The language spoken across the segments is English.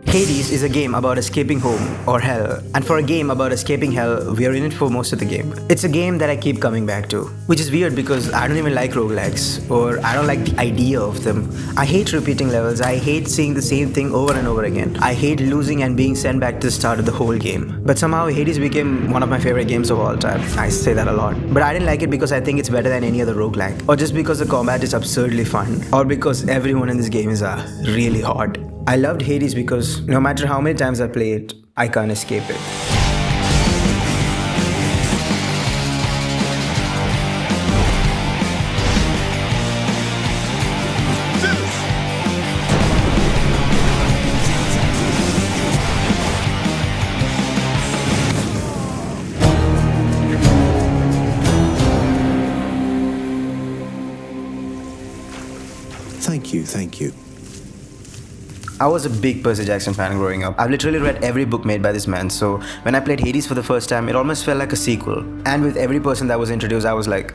Hades is a game about escaping home, or hell, and for a game about escaping hell, we are in it for most of the game. It's a game that I keep coming back to, which is weird because I don't even like roguelikes, or I don't like the idea of them. I hate repeating levels, I hate seeing the same thing over and over again. I hate losing and being sent back to the start of the whole game. But somehow Hades became one of my favorite games of all time. I say that a lot. But I didn't like it because I think it's better than any other roguelike, or just because the combat is absurdly fun, or because everyone in this game is really hot. I loved Hades because no matter how many times I play it, I can't escape it. Thank you. I was a big Percy Jackson fan growing up. I've literally read every book made by this man, so when I played Hades for the first time, it almost felt like a sequel. And with every person that was introduced, I was like,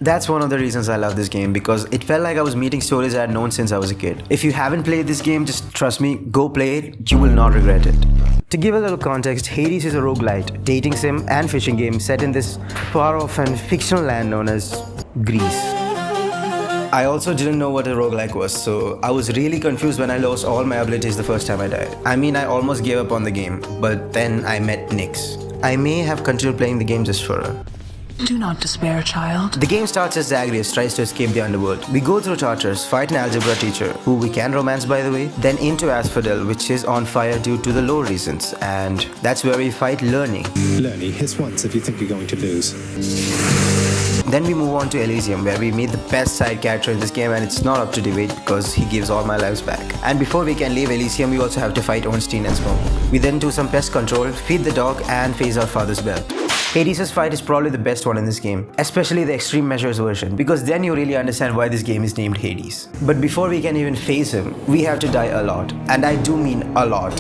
that's one of the reasons I love this game, because it felt like I was meeting stories I had known since I was a kid. If you haven't played this game, just trust me, go play it, you will not regret it. To give a little context, Hades is a roguelite, dating sim and fishing game set in this far-off and fictional land known as Greece. I also didn't know what a roguelike was, so I was really confused when I lost all my abilities the first time I died. I mean, I almost gave up on the game, but then I met Nyx. I may have continued playing the game just for her. Do not despair, child. The game starts as Zagreus tries to escape the underworld. We go through Tartarus, fight an algebra teacher, who we can romance by the way, then into Asphodel, which is on fire due to the low reasons, and that's where we fight Learning. Learning, hiss once if you think you're going to lose. Then we move on to Elysium, where we meet the best side character in this game, and it's not up to debate because he gives all my lives back. And before we can leave Elysium, we also have to fight Ornstein and Smoke. We then do some pest control, feed the dog, and face our father's bell. Hades' fight is probably the best one in this game, especially the extreme measures version, because then you really understand why this game is named Hades. But before we can even face him, we have to die a lot, and I do mean a lot.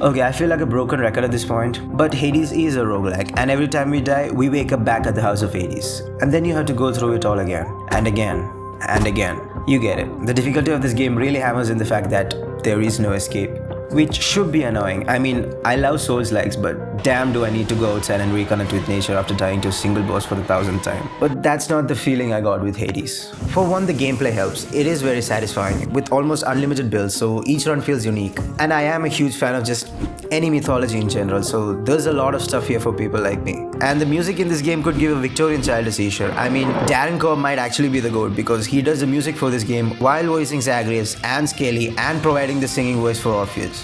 Okay, I feel like a broken record at this point, but Hades is a roguelike, and every time we die, we wake up back at the house of Hades. And then you have to go through it all again, and again, and again. You get it. The difficulty of this game really hammers in the fact that there is no escape, which should be annoying. I mean, I love Souls-likes, but damn do I need to go outside and reconnect with nature after dying to a single boss for the 1000th time. But that's not the feeling I got with Hades. For one, the gameplay helps. It is very satisfying, with almost unlimited builds, so each run feels unique. And I am a huge fan of just any mythology in general, so there's a lot of stuff here for people like me. And the music in this game could give a Victorian child a seizure. I mean, Darren Korb might actually be the GOAT because he does the music for this game while voicing Zagreus and Scaly and providing the singing voice for Orpheus.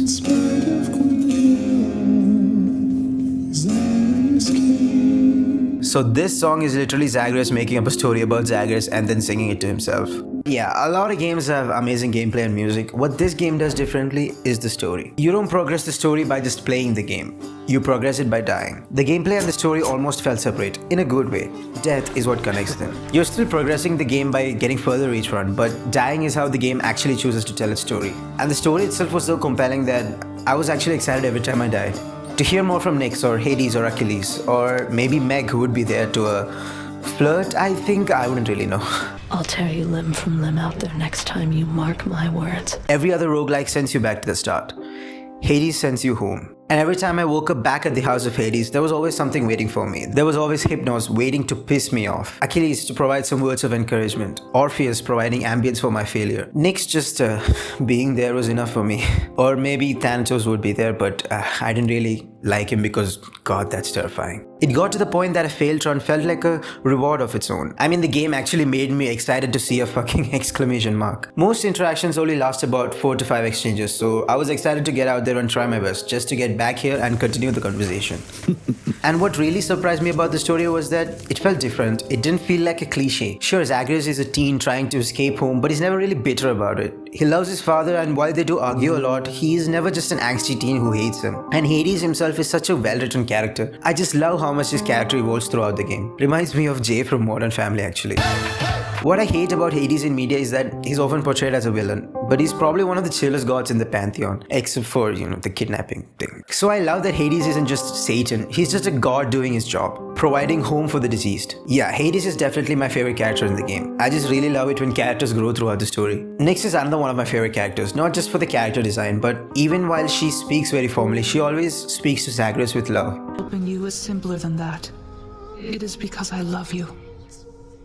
So this song is literally Zagreus making up a story about Zagreus and then singing it to himself. Yeah, a lot of games have amazing gameplay and music. What this game does differently is the story. You don't progress the story by just playing the game. You progress it by dying. The gameplay and the story almost felt separate, in a good way. Death is what connects them. You're still progressing the game by getting further each run, but dying is how the game actually chooses to tell its story. And the story itself was so compelling that I was actually excited every time I died. To hear more from Nyx or Hades or Achilles, or maybe Meg who would be there to flirt, I think I wouldn't really know. I'll tear you limb from limb out there next time you mark my words. Every other roguelike sends you back to the start. Hades sends you home. And every time I woke up back at the house of Hades, there was always something waiting for me. There was always Hypnos waiting to piss me off. Achilles to provide some words of encouragement. Orpheus providing ambience for my failure. Nyx just being there was enough for me. Or maybe Thanatos would be there, but I didn't really like him because, God, that's terrifying. It got to the point that a failed run felt like a reward of its own. I mean, the game actually made me excited to see a fucking exclamation mark. Most interactions only last about 4 to 5 exchanges, so I was excited to get out there and try my best just to get back here and continue the conversation. And what really surprised me about the story was that it felt different. It didn't feel like a cliche. Sure, Zagreus is a teen trying to escape home, but he's never really bitter about it. He loves his father, and while they do argue a lot, he is never just an angsty teen who hates him. And Hades himself is such a well-written character. I just love how much his character evolves throughout the game. Reminds me of Jay from Modern Family actually. What I hate about Hades in media is that he's often portrayed as a villain, but he's probably one of the chillest gods in the pantheon, except for, the kidnapping thing. So I love that Hades isn't just Satan, he's just a god doing his job, providing home for the deceased. Yeah, Hades is definitely my favorite character in the game. I just really love it when characters grow throughout the story. Nyx is another one of my favorite characters, not just for the character design, but even while she speaks very formally, she always speaks to Zagreus with love. Helping you is simpler than that. It is because I love you.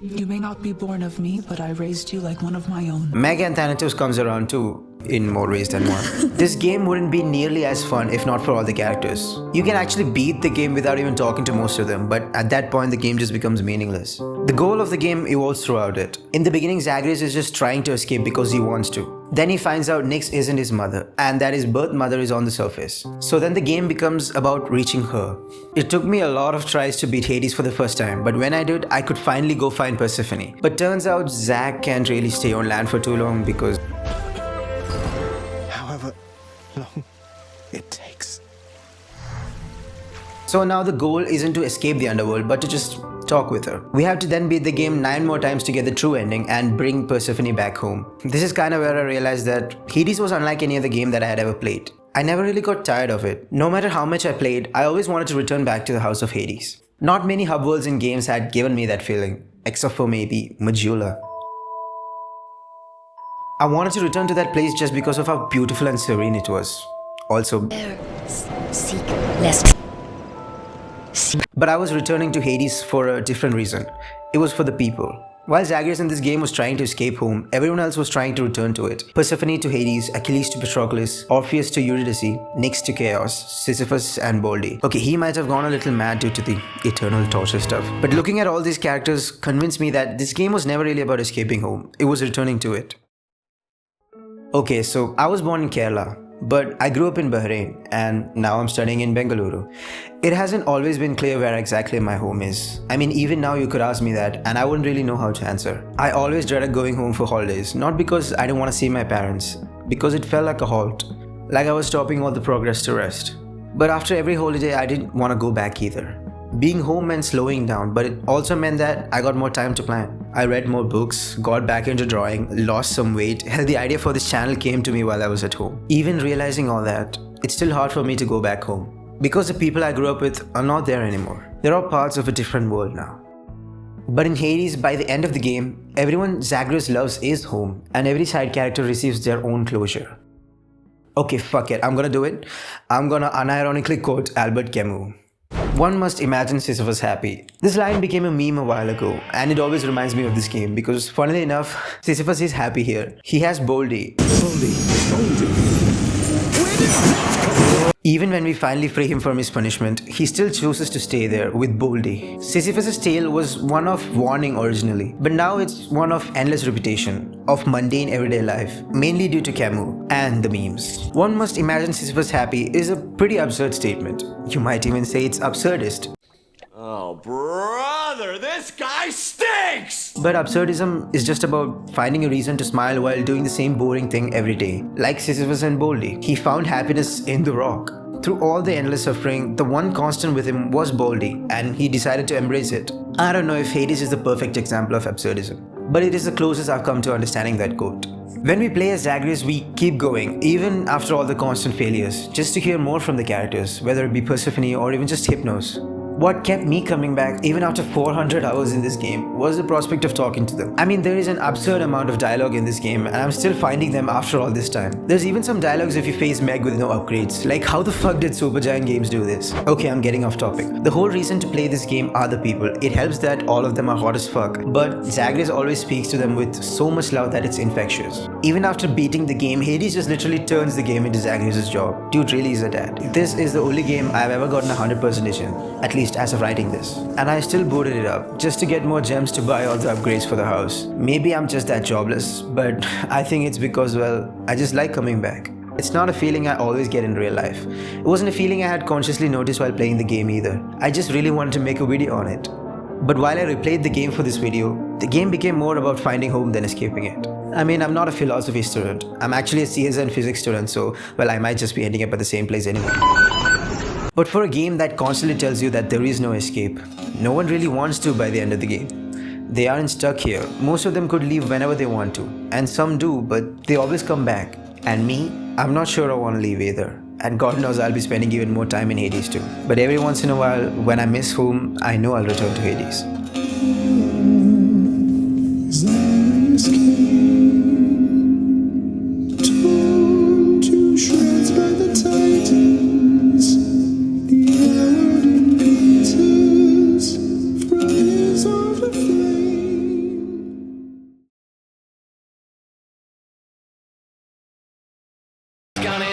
You may not be born of me, but I raised you like one of my own. Meg and Thanatos comes around too, in more ways than one. This game wouldn't be nearly as fun if not for all the characters. You can actually beat the game without even talking to most of them, but at that point the game just becomes meaningless. The goal of the game evolves throughout it. In the beginning, Zagreus is just trying to escape because he wants to. Then he finds out Nyx isn't his mother, and that his birth mother is on the surface. So then the game becomes about reaching her. It took me a lot of tries to beat Hades for the first time, but when I did, I could finally go find Persephone. But turns out Zag can't really stay on land for too long because However long it takes. So now the goal isn't to escape the underworld, but to just talk with her. We have to then beat the game 9 more times to get the true ending and bring Persephone back home. This is kind of where I realized that Hades was unlike any other game that I had ever played. I never really got tired of it. No matter how much I played, I always wanted to return back to the House of Hades. Not many hub worlds in games had given me that feeling, except for maybe Majula. I wanted to return to that place just because of how beautiful and serene it was. Also, Seek less. but I was returning to Hades for a different reason. It was for the people. While Zagreus in this game was trying to escape home, everyone else was trying to return to it. Persephone to Hades, Achilles to Patroclus, Orpheus to Eurydice, Nyx to Chaos, Sisyphus and Baldy. Okay, he might have gone a little mad due to the eternal torture stuff. But looking at all these characters convinced me that this game was never really about escaping home. It was returning to it. Okay, so I was born in Kerala, but I grew up in Bahrain and now I'm studying in Bengaluru. It hasn't always been clear where exactly my home is. I mean, even now you could ask me that and I wouldn't really know how to answer. I always dreaded going home for holidays, not because I didn't want to see my parents, because it felt like a halt, like I was stopping all the progress to rest. But after every holiday, I didn't want to go back either. Being home meant slowing down, but it also meant that I got more time to plan. I read more books, got back into drawing, lost some weight. Hell, the idea for this channel came to me while I was at home. Even realizing all that, it's still hard for me to go back home. Because the people I grew up with are not there anymore. They're all parts of a different world now. But in Hades, by the end of the game, everyone Zagreus loves is home, and every side character receives their own closure. Okay, fuck it, I'm gonna do it. I'm gonna unironically quote Albert Camus. One must imagine Sisyphus happy. This line became a meme a while ago, and it always reminds me of this game because, funnily enough, Sisyphus is happy here. He has Baldy. Even when we finally free him from his punishment, he still chooses to stay there with Baldy. Sisyphus' tale was one of warning originally, but now it's one of endless repetition, of mundane everyday life, mainly due to Camus and the memes. One must imagine Sisyphus happy is a pretty absurd statement. You might even say it's absurdist. Oh, brother, this guy stinks! But absurdism is just about finding a reason to smile while doing the same boring thing every day. Like Sisyphus and Baldy, he found happiness in the rock. Through all the endless suffering, the one constant with him was Baldy, and he decided to embrace it. I don't know if Hades is the perfect example of absurdism, but it is the closest I've come to understanding that quote. When we play as Zagreus, we keep going, even after all the constant failures, just to hear more from the characters, whether it be Persephone or even just Hypnos. What kept me coming back even after 400 hours in this game was the prospect of talking to them. I mean, there is an absurd amount of dialogue in this game and I'm still finding them after all this time. There's even some dialogues if you face Meg with no upgrades. Like, how the fuck did Supergiant Games do this? Okay, I'm getting off topic. The whole reason to play this game are the people. It helps that all of them are hot as fuck, but Zagreus always speaks to them with so much love that it's infectious. Even after beating the game, Hades just literally turns the game into Zagreus' job. Dude really is a dad. This is the only game I've ever gotten 100% in, at least as of writing this. And I still booted it up, just to get more gems to buy all the upgrades for the house. Maybe I'm just that jobless, but I think it's because, well, I just like coming back. It's not a feeling I always get in real life. It wasn't a feeling I had consciously noticed while playing the game either. I just really wanted to make a video on it. But while I replayed the game for this video, the game became more about finding home than escaping it. I mean, I'm not a philosophy student. I'm actually a CS and physics student, so, well, I might just be ending up at the same place anyway. But for a game that constantly tells you that there is no escape, no one really wants to by the end of the game. They aren't stuck here. Most of them could leave whenever they want to. And some do, but they always come back. And me, I'm not sure I want to leave either. And God knows I'll be spending even more time in Hades too. But every once in a while, when I miss home, I know I'll return to Hades. Torn to shreds by the Titans, devoured in pieces from his overflame. Gonna